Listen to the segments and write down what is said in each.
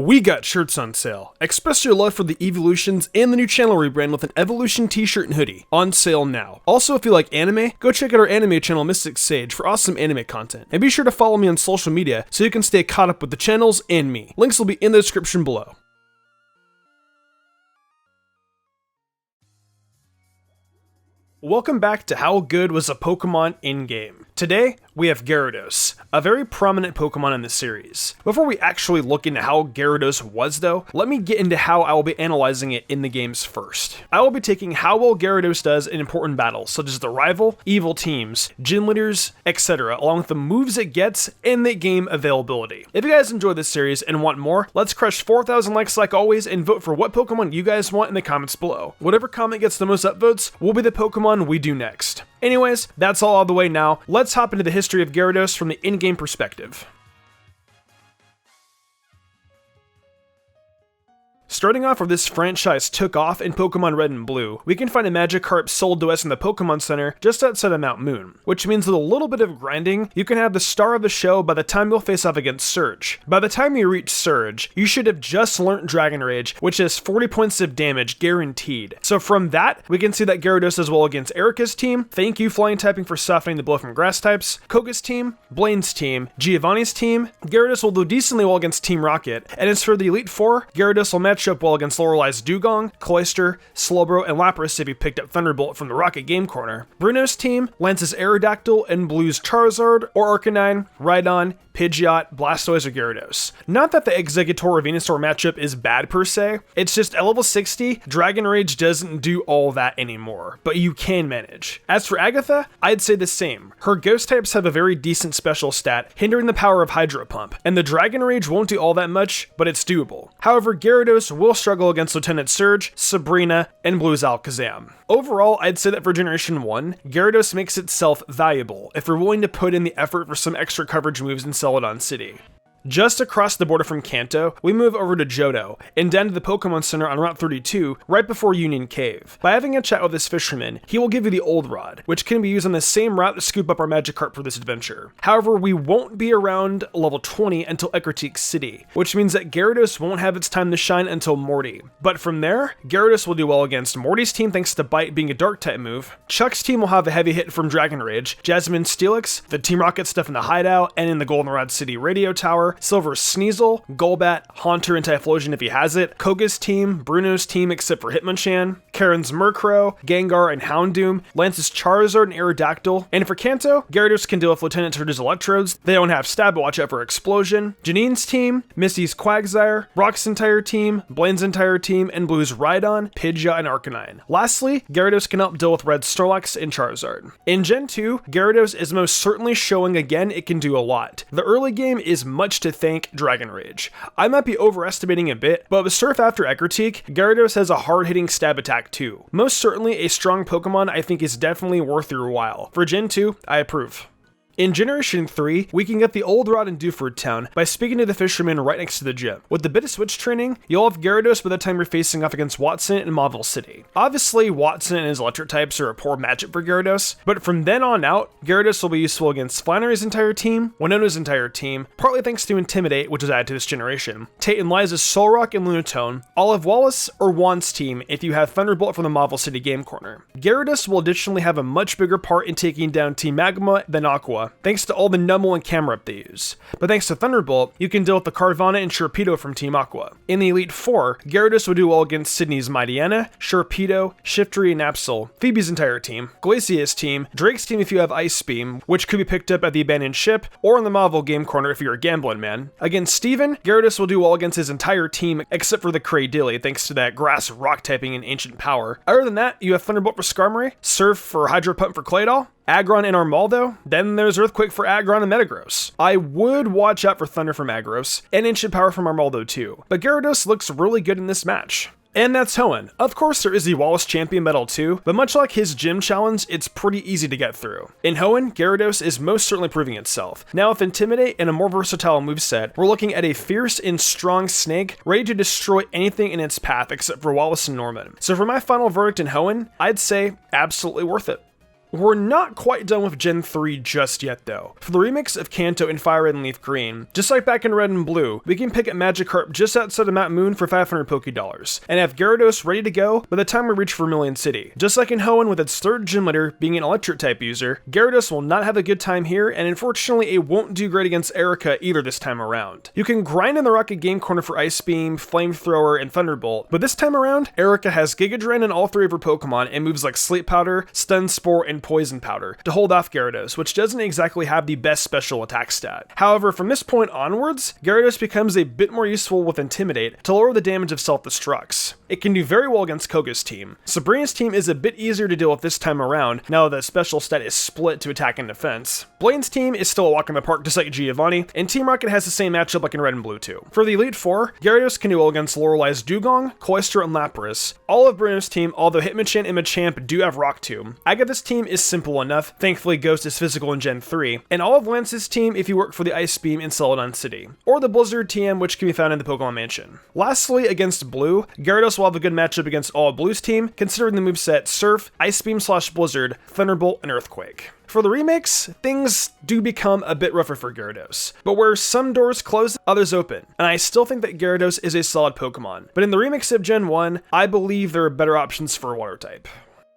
We got shirts on sale. Express your love for the evolutions and the new channel rebrand with an evolution t-shirt and hoodie. On sale now. Also, if you like anime, go check out our anime channel MysticSage for awesome anime content. And be sure to follow me on social media so you can stay caught up with the channels and me. Links will be in the description below. Welcome back to How Good Was a Pokemon in-game. Today, we have Gyarados, a very prominent Pokemon in the series. Before we actually look into how Gyarados was though, let me get into how I will be analyzing it in the games first. I will be taking how well Gyarados does in important battles, such as the rival, evil teams, gym leaders, etc., along with the moves it gets and the game availability. If you guys enjoy this series and want more, let's crush 4,000 likes like always and vote for what Pokemon you guys want in the comments below. Whatever comment gets the most upvotes will be the Pokemon we do next. Anyways, that's all out of the way now. Let's hop into the history of Gyarados from the in-game perspective. Starting off where this franchise took off in Pokemon Red and Blue, we can find a Magikarp sold to us in the Pokemon Center just outside of Mount Moon, which means with a little bit of grinding, you can have the star of the show by the time you'll face off against Surge. By the time you reach Surge, you should have just learnt Dragon Rage, which has 40 points of damage guaranteed. So from that, we can see that Gyarados does well against Erica's team, thank you Flying typing for softening the blow from Grass types, Koga's team, Blaine's team, Giovanni's team. Gyarados will do decently well against Team Rocket, and as for the Elite Four, Gyarados will match up well against Lorelei's Dugong, Cloyster, Slowbro, and Lapras if he picked up Thunderbolt from the Rocket Game Corner. Bruno's team, Lance's Aerodactyl, and Blue's Charizard, or Arcanine, Rhydon, Pidgeot, Blastoise, or Gyarados. Not that the Exeggutor or Venusaur matchup is bad per se, it's just at level 60, Dragon Rage doesn't do all that anymore, but you can manage. As for Agatha, I'd say the same. Her Ghost types have a very decent special stat, hindering the power of Hydro Pump, and the Dragon Rage won't do all that much, but it's doable. However, Gyarados will struggle against Lieutenant Surge, Sabrina, and Blue's Alakazam. Overall, I'd say that for Generation 1, Gyarados makes itself valuable if you're willing to put in the effort for some extra coverage moves in Celadon City. Just across the border from Kanto, we move over to Johto, and down to the Pokemon Center on Route 32, right before Union Cave. By having a chat with this fisherman, he will give you the Old Rod, which can be used on the same route to scoop up our Magikarp for this adventure. However, we won't be around level 20 until Ecruteak City, which means that Gyarados won't have its time to shine until Morty. But from there, Gyarados will do well against Morty's team thanks to Bite being a Dark-type move, Chuck's team will have a heavy hit from Dragon Rage, Jasmine Steelix, the Team Rocket stuff in the Hideout, and in the Goldenrod City Radio Tower, Silver's Sneasel, Golbat, Haunter, and Typhlosion if he has it, Koga's team, Bruno's team except for Hitmonchan, Karen's Murkrow, Gengar, and Houndoom, Lance's Charizard and Aerodactyl, and for Kanto, Gyarados can deal with Lieutenant Surge's Electrodes, they don't have Stab but watch out for Explosion, Janine's team, Missy's Quagsire, Brock's entire team, Blaine's entire team, and Blue's Rhydon, Pidgeot, and Arcanine. Lastly, Gyarados can help deal with Red's Snorlax and Charizard. In Gen 2, Gyarados is most certainly showing again it can do a lot. The early game is much to thank Dragon Rage. I might be overestimating a bit, but with Surf after Ecruteak, Gyarados has a hard-hitting stab attack too. Most certainly a strong Pokemon I think is definitely worth your while. For Gen 2, I approve. In Generation 3, we can get the Old Rod in Dewford Town by speaking to the fisherman right next to the gym. With the bit of switch training, you'll have Gyarados by the time you're facing off against Watson in Mauville City. Obviously, Watson and his electric types are a poor matchup for Gyarados, but from then on out, Gyarados will be useful against Flannery's entire team, Winona's entire team, partly thanks to Intimidate, which was added to this generation, Tate and Liza's Solrock and Lunatone, Olive Wallace or Juan's team if you have Thunderbolt from the Mauville City Game Corner. Gyarados will additionally have a much bigger part in taking down Team Magma than Aqua, thanks to all the Numel and Camerupt they use. But thanks to Thunderbolt, you can deal with the Carvanha and Sharpedo from Team Aqua. In the Elite Four, Gyarados will do well against Sydney's Mightyena, Sharpedo, Shiftry, and Absol, Phoebe's entire team, Glacier's team, Drake's team if you have Ice Beam, which could be picked up at the Abandoned Ship, or in the Mauville Game Corner if you're a gambling man. Against Steven, Gyarados will do well against his entire team except for the Cradilly, thanks to that Grass Rock typing and Ancient Power. Other than that, you have Thunderbolt for Skarmory, Surf for Hydro Pump for Claydol, Aggron and Armaldo, then there's Earthquake for Aggron and Metagross. I would watch out for Thunder from Aggros, and Ancient Power from Armaldo too, but Gyarados looks really good in this match. And that's Hoenn. Of course there is the Wallace Champion medal too, but much like his gym challenge, it's pretty easy to get through. In Hoenn, Gyarados is most certainly proving itself. Now with Intimidate and a more versatile moveset, we're looking at a fierce and strong snake ready to destroy anything in its path except for Wallace and Norman. So for my final verdict in Hoenn, I'd say absolutely worth it. We're not quite done with Gen 3 just yet though. For the remix of Kanto in Fire Red and Leaf Green, just like back in Red and Blue, we can pick up Magikarp just outside of Mount Moon for 500 Pokédollars, and have Gyarados ready to go by the time we reach Vermilion City. Just like in Hoenn with its third gym leader being an electric type user, Gyarados will not have a good time here, and unfortunately it won't do great against Erica either this time around. You can grind in the Rocket Game Corner for Ice Beam, Flamethrower, and Thunderbolt, but this time around, Erica has Giga Drain in all three of her Pokemon and moves like Sleep Powder, Stun Spore, and Poison Powder to hold off Gyarados, which doesn't exactly have the best special attack stat. However, from this point onwards, Gyarados becomes a bit more useful with Intimidate to lower the damage of self-destructs. It can do very well against Koga's team. Sabrina's team is a bit easier to deal with this time around, now that the special stat is split to attack and defense. Blaine's team is still a walk in the park just like Giovanni, and Team Rocket has the same matchup like in Red and Blue too. For the Elite Four, Gyarados can do well against Lorelei's Dugong, Cloyster, and Lapras. All of Bruno's team, although Hitmonchan and Machamp do have Rock Tomb. Agatha's team is simple enough, thankfully Ghost is physical in Gen 3, and all of Lance's team if you work for the Ice Beam in Celadon City, or the Blizzard TM which can be found in the Pokemon Mansion. Lastly, against Blue, Gyarados will have a good matchup against all of Blue's team, considering the moveset Surf, Ice Beam / Blizzard, Thunderbolt, and Earthquake. For the remakes, things do become a bit rougher for Gyarados, but where some doors close, others open, and I still think that Gyarados is a solid Pokemon, but in the remix of Gen 1, I believe there are better options for a Water type.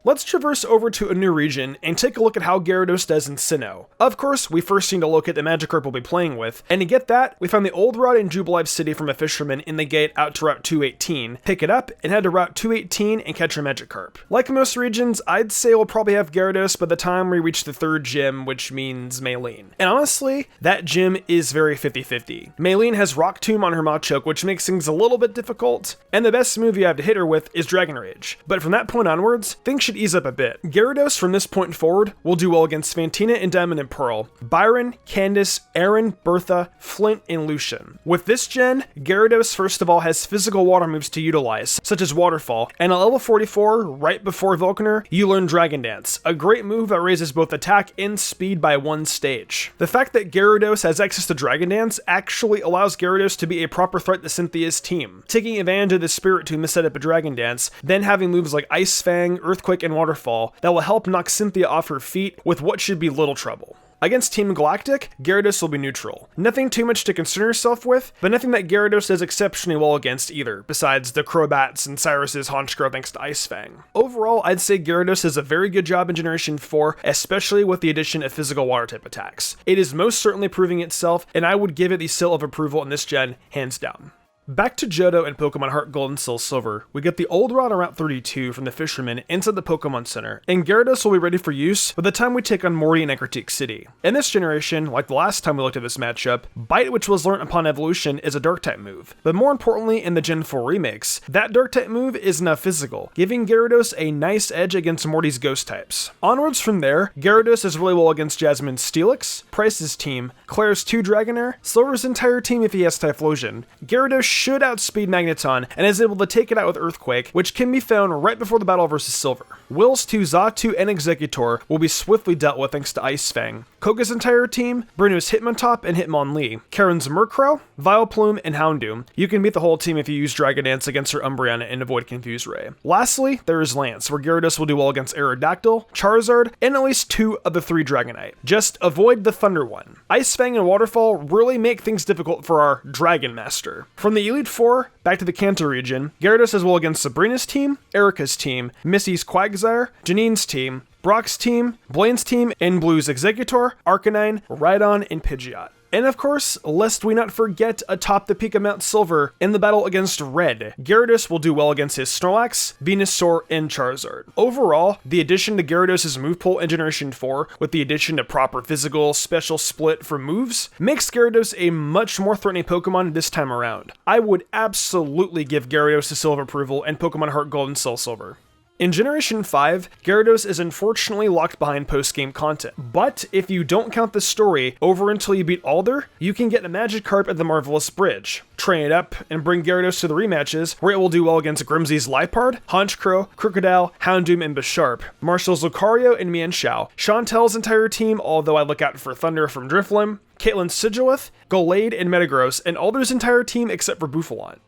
Let's traverse over to a new region and take a look at how Gyarados does in Sinnoh. Of course, we first need to locate the Magikarp we'll be playing with, and to get that, we found the old route in Jubilife City from a fisherman in the gate out to Route 218, pick it up, and head to Route 218 and catch a Magikarp. Like most regions, I'd say we'll probably have Gyarados by the time we reach the third gym, which means Maylene. And honestly, that gym is very 50-50. Maylene has Rock Tomb on her Machoke, which makes things a little bit difficult, and the best move you have to hit her with is Dragon Rage. But from that point onwards, things should ease up a bit. Gyarados from this point forward will do well against Fantina and Diamond and Pearl, Byron, Candace, Aaron, Bertha, Flint, and Lucian. With this gen, Gyarados first of all has physical water moves to utilize, such as Waterfall, and at level 44, right before Volcaner, you learn Dragon Dance, a great move that raises both attack and speed by one stage. The fact that Gyarados has access to Dragon Dance actually allows Gyarados to be a proper threat to Cynthia's team, taking advantage of the Spirit Tomb to set up a Dragon Dance, then having moves like Ice Fang, Earthquake, and Waterfall that will help knock Cynthia off her feet with what should be little trouble. Against Team Galactic, Gyarados will be neutral. Nothing too much to concern yourself with, but nothing that Gyarados does exceptionally well against either, besides the Crobats and Cyrus's Honchkrow thanks to Ice Fang. Overall, I'd say Gyarados does a very good job in Generation 4, especially with the addition of physical water type attacks. It is most certainly proving itself, and I would give it the seal of approval in this gen, hands down. Back to Johto and Pokemon Heart Gold and Soul Silver, we get the old route on Route 32 from the Fisherman inside the Pokemon Center, and Gyarados will be ready for use by the time we take on Morty in Ecruteak City. In this generation, like the last time we looked at this matchup, Bite, which was learned upon evolution, is a Dark-type move, but more importantly in the Gen 4 remakes, that Dark-type move is now physical, giving Gyarados a nice edge against Morty's Ghost types. Onwards from there, Gyarados is really well against Jasmine's Steelix, Price's team, Claire's 2 Dragonair, Silver's entire team if he has Typhlosion. Gyarados should outspeed Magneton and is able to take it out with Earthquake, which can be found right before the battle versus Silver. Will's 2 Xatu and Exeggutor will be swiftly dealt with thanks to Ice Fang. Koga's entire team, Bruno's Hitmontop and Hitmonlee, Karen's Murkrow, Vileplume, and Houndoom. You can beat the whole team if you use Dragon Dance against her Umbreon and avoid Confuse Ray. Lastly, there is Lance, where Gyarados will do well against Aerodactyl, Charizard, and at least 2 of the 3 Dragonite. Just avoid the Thunder one. Ice Fang and Waterfall really make things difficult for our Dragon Master. From the Elite 4, back to the Kanto region, Gyarados does well against Sabrina's team, Erica's team, Missy's Quagsire, Janine's team, Brock's team, Blaine's team, and Blue's Exeggutor, Arcanine, Rhydon, and Pidgeot. And of course, lest we not forget atop the peak of Mount Silver, in the battle against Red, Gyarados will do well against his Snorlax, Venusaur, and Charizard. Overall, the addition to Gyarados' move pool in Generation 4, with the addition of proper physical special split for moves, makes Gyarados a much more threatening Pokemon this time around. I would absolutely give Gyarados a seal of approval in Pokemon Heart Gold and Soul Silver. In Generation 5, Gyarados is unfortunately locked behind post-game content, but if you don't count the story over until you beat Alder, you can get a Magikarp at the Marvelous Bridge, train it up, and bring Gyarados to the rematches, where it will do well against Grimsey's Liepard, Honchkrow, Crocodile, Houndoom, and Bisharp, Marshall's Lucario, and Mienshao, Chantel's entire team, although I look out for Thunder from Drifloon, Caitlyn's Sigilith, Gallade, and Metagross, and Alder's entire team except for Buffalon.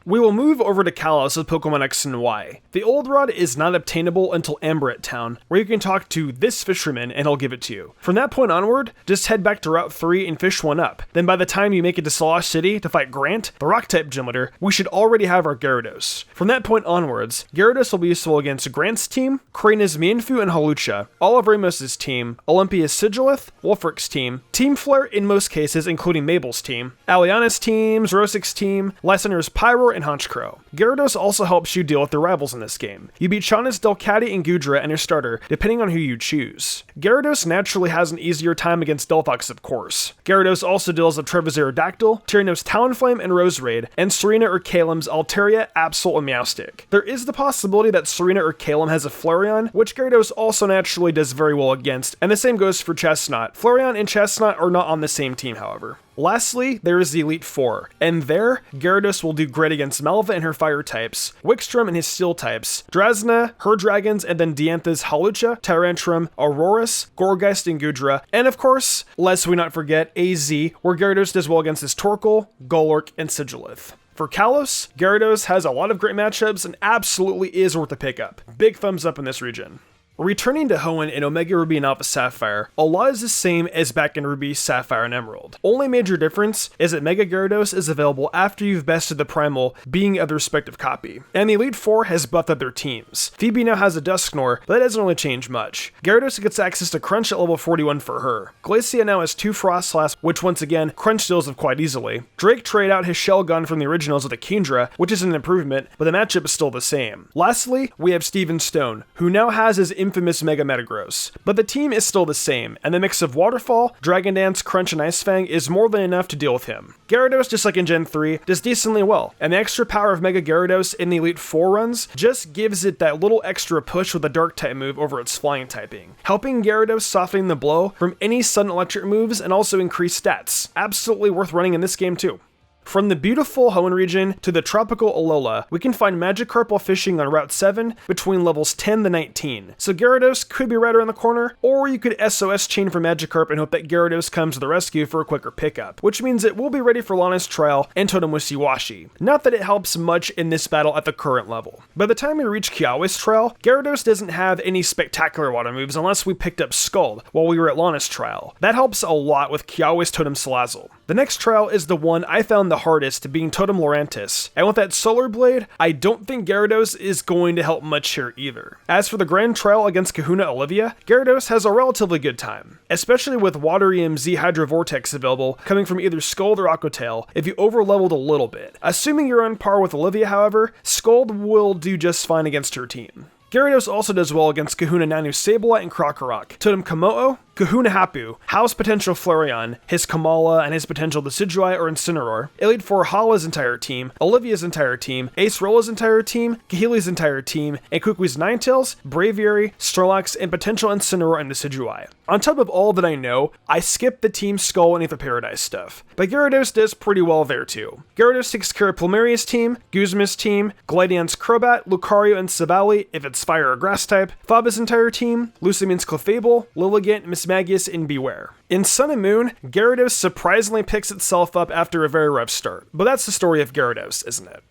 We will move over to Kalos with Pokemon X and Y. The Old Rod is not obtainable until Ambret Town, where you can talk to this fisherman and he'll give it to you. From that point onward, just head back to Route 3 and fish one up. Then by the time you make it to Slosh City to fight Grant, the Rock-type gym leader, we should already have our Gyarados. From that point onwards, Gyarados will be useful against Grant's team, Krana's Mienfoo and Hawlucha, all of Ramos' team, Olympia's Sigilith, Wolfric's team, Team Flare in most cases including Mabel's team, Aliana's team, Rosik's team, Lysander's Pyroar, and Honchkrow. Gyarados also helps you deal with the rivals in this game. You beat Shauna's Delcatty and Goodra and your starter, depending on who you choose. Gyarados naturally has an easier time against Delphox, of course. Gyarados also deals with Trevor's Aerodactyl, Tyranids Talonflame and Roserade, and Serena or Kalem's Altaria, Absol, and Meowstic. There is the possibility that Serena or Kalem has a Flareon, which Gyarados also naturally does very well against, and the same goes for Chestnut. Flareon and Chestnut are not on the same team, however. Lastly, there is the Elite Four, and there, Gyarados will do great against Malva and her fire types, Wickstrom and his steel types, Drasna, her dragons, and then Diantha's Hawlucha, Tyrantrum, Aurorus, Gourgeist, and Goodra, and of course, lest we not forget AZ, where Gyarados does well against his Torkoal, Golurk, and Sigilith. For Kalos, Gyarados has a lot of great matchups and absolutely is worth a pickup. Big thumbs up in this region. Returning to Hoenn in Omega Ruby and Alpha Sapphire, a lot is the same as back in Ruby, Sapphire, and Emerald. Only major difference is that Mega Gyarados is available after you've bested the Primal, being of the respective copy. And the Elite Four has buffed up their teams. Phoebe now has a Dusknoir, but that doesn't really change much. Gyarados gets access to Crunch at level 41 for her. Glacia now has 2 Frost Slash, which once again, Crunch deals with quite easily. Drake traded out his Shell Gun from the originals with a Kingdra, which is an improvement, but the matchup is still the same. Lastly, we have Steven Stone, who now has his infamous Mega Metagross. But the team is still the same, and the mix of Waterfall, Dragon Dance, Crunch, and Ice Fang is more than enough to deal with him. Gyarados, just like in Gen 3, does decently well, and the extra power of Mega Gyarados in the Elite Four runs just gives it that little extra push with a Dark-type move over its flying typing, helping Gyarados softening the blow from any sudden electric moves and also increase stats. Absolutely worth running in this game too. From the beautiful Hoenn region to the tropical Alola, we can find Magikarp while fishing on Route 7 between levels 10 to 19. So Gyarados could be right around the corner, or you could SOS chain for Magikarp and hope that Gyarados comes to the rescue for a quicker pickup, which means it will be ready for Lana's Trial and Totem Wishy-Washy. Not that it helps much in this battle at the current level. By the time we reach Kiawe's Trial, Gyarados doesn't have any spectacular water moves unless we picked up Scald while we were at Lana's Trial. That helps a lot with Kiawe's Totem Salazzle. The next trial is the one I found the hardest, being Totem Lurantis, and with that Solar Blade, I don't think Gyarados is going to help much here either. As for the grand trial against Kahuna Olivia, Gyarados has a relatively good time, especially with Water EMZ Hydro Vortex available coming from either Scald or Aquatail if you overleveled a little bit. Assuming you're on par with Olivia, however, Scald will do just fine against her team. Gyarados also does well against Kahuna Nanu Sableye and Krokorok, Totem Komodo, Kahuna Hapu, Hal's potential Flareon, his Kamala, and his potential Decidueye or Incineroar, Elite Four Hala's entire team, Olivia's entire team, Ace Rola's entire team, Kahili's entire team, and Kukui's Ninetales, Braviary, Snorlax, and potential Incineroar and Decidueye. On top of all that I know, I skipped the Team Skull and Aether Paradise stuff, but Gyarados does pretty well there too. Gyarados takes care of Plumeria's team, Guzma's team, Gladian's Crobat, Lucario, and Savali if it's Fire or Grass type, Faba's entire team, Lucimene's Clefable, Lilligant, Mismagius, and Beware. In Sun and Moon, Gyarados surprisingly picks itself up after a very rough start, but that's the story of Gyarados, isn't it?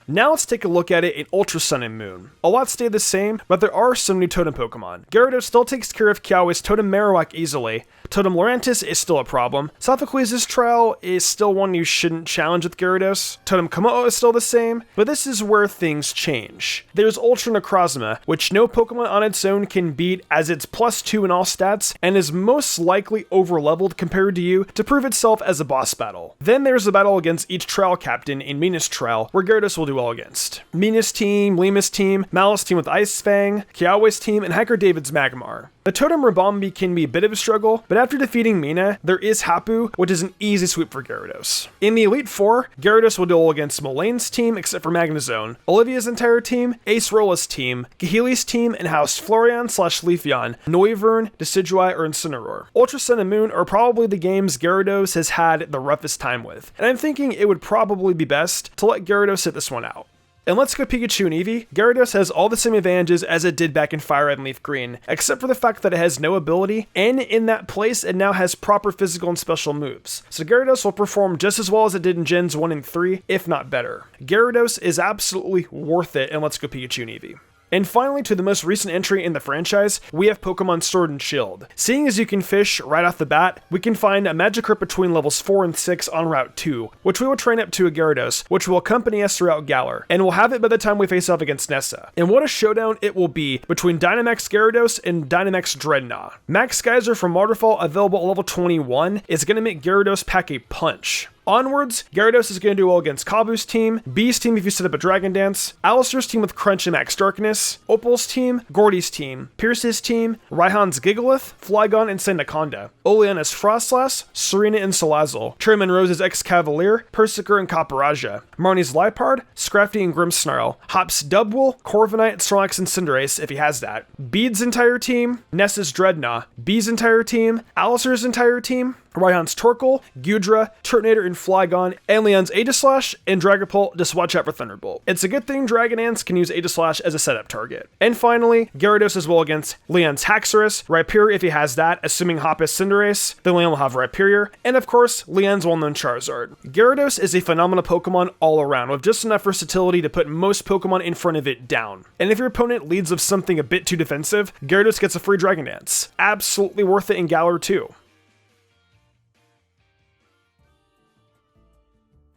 Now let's take a look at it in Ultra Sun and Moon. A lot stay the same, but there are some new Totem Pokemon. Gyarados still takes care of Kiawe's Totem Marowak easily. Totem Lurantis is still a problem. Sophocles' trial is still one you shouldn't challenge with Gyarados. Totem Komodo is still the same, but this is where things change. There's Ultra Necrozma, which no Pokemon on its own can beat as it's +2 in all stats, and is most likely over-leveled compared to you to prove itself as a boss battle. Then there's the battle against each trial captain in Minas Trial, where Gyarados will do well against. Minas team, Lima's team, Malice team with Ice Fang, Kiawe's team, and Hiker David's Magmar. The Totem Ribombee can be a bit of a struggle, but after defeating Mina, there is Hapu, which is an easy sweep for Gyarados. In the Elite Four, Gyarados will duel against Mullane's team except for Magnezone, Olivia's entire team, Ace Rola's team, Kahili's team, and House Florian/Leafeon, Noivern, Decidueye, or Incineroar. Ultra Sun and Moon are probably the games Gyarados has had the roughest time with, and I'm thinking it would probably be best to let Gyarados sit this one out. And Let's Go Pikachu and Eevee, Gyarados has all the same advantages as it did back in Fire Red and Leaf Green, except for the fact that it has no ability, and in that place it now has proper physical and special moves. So Gyarados will perform just as well as it did in Gens 1 and 3, if not better. Gyarados is absolutely worth it in Let's Go Pikachu and Eevee. And finally, to the most recent entry in the franchise, we have Pokemon Sword and Shield. Seeing as you can fish right off the bat, we can find a Magikarp between levels 4 and 6 on Route 2, which we will train up to a Gyarados, which will accompany us throughout Galar, and we'll have it by the time we face off against Nessa. And what a showdown it will be between Dynamax Gyarados and Dynamax Dreadnought. Max Geyser from Waterfall, available at level 21, is going to make Gyarados pack a punch. Onwards, Gyarados is going to do well against Kabu's team, Bee's team if you set up a Dragon Dance, Alistair's team with Crunch and Max Darkness, Opal's team, Gordy's team, Pierce's team, Raihan's Gigalith, Flygon and Sandaconda, Oleana's Frostlass, Serena and Salazzle, Chairman Rose's Ex-Cavalier, Persiker and Caparajah, Marnie's Liepard, Scrafty and Grimmsnarl, Hop's Dubwool, Corviknight, Snorlax and Cinderace if he has that, Beed's entire team, Nessa's Dreadnought, Bee's entire team, Alistair's entire team, Raihan's Torkoal, Gudra, Turtonator and Flygon, and Leon's Aegislash, and Dragapult, just watch out for Thunderbolt. It's a good thing Dragon Ants can use Aegislash as a setup target. And finally, Gyarados as well against Leon's Haxorus, Rhyperior if he has that, assuming Hop is Cinderace, then Leon will have Rhyperior, and of course, Leon's well-known Charizard. Gyarados is a phenomenal Pokemon all around, with just enough versatility to put most Pokemon in front of it down. And if your opponent leads with something a bit too defensive, Gyarados gets a free Dragon Dance. Absolutely worth it in Galar too.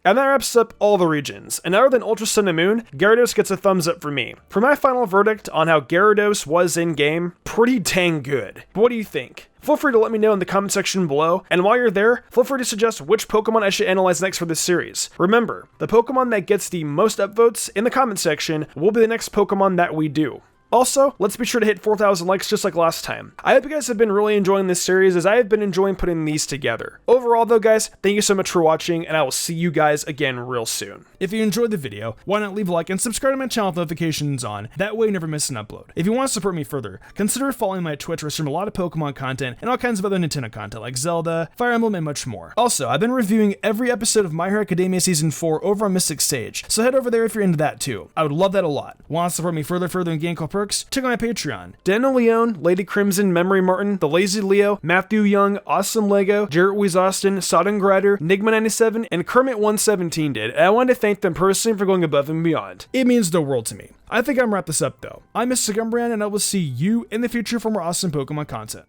And that wraps up all the regions, and other than Ultra Sun and Moon, Gyarados gets a thumbs up from me. For my final verdict on how Gyarados was in-game, pretty dang good. But what do you think? Feel free to let me know in the comment section below, and while you're there, feel free to suggest which Pokemon I should analyze next for this series. Remember, the Pokemon that gets the most upvotes in the comment section will be the next Pokemon that we do. Also, let's be sure to hit 4,000 likes just like last time. I hope you guys have been really enjoying this series as I have been enjoying putting these together. Overall though guys, thank you so much for watching and I will see you guys again real soon. If you enjoyed the video, why not leave a like and subscribe to my channel with notifications on, that way you never miss an upload. If you want to support me further, consider following my Twitch where I stream a lot of Pokemon content and all kinds of other Nintendo content like Zelda, Fire Emblem and much more. Also, I've been reviewing every episode of My Hero Academia Season 4 over on MysticSage, so head over there if you're into that too. I would love that a lot. Want to support me further in game called Perks? Check out my Patreon. Daniel Leone, Lady Crimson, Memory Martin, The Lazy Leo, Matthew Young, Awesome Lego, Jarrett Weez Austin, Sodden Grider, Nigma97, and Kermit117 did, and I wanted to thank them personally for going above and beyond. It means the world to me. I think I'm gonna wrap this up though. I'm Mr. Gumbrand, and I will see you in the future for more awesome Pokemon content.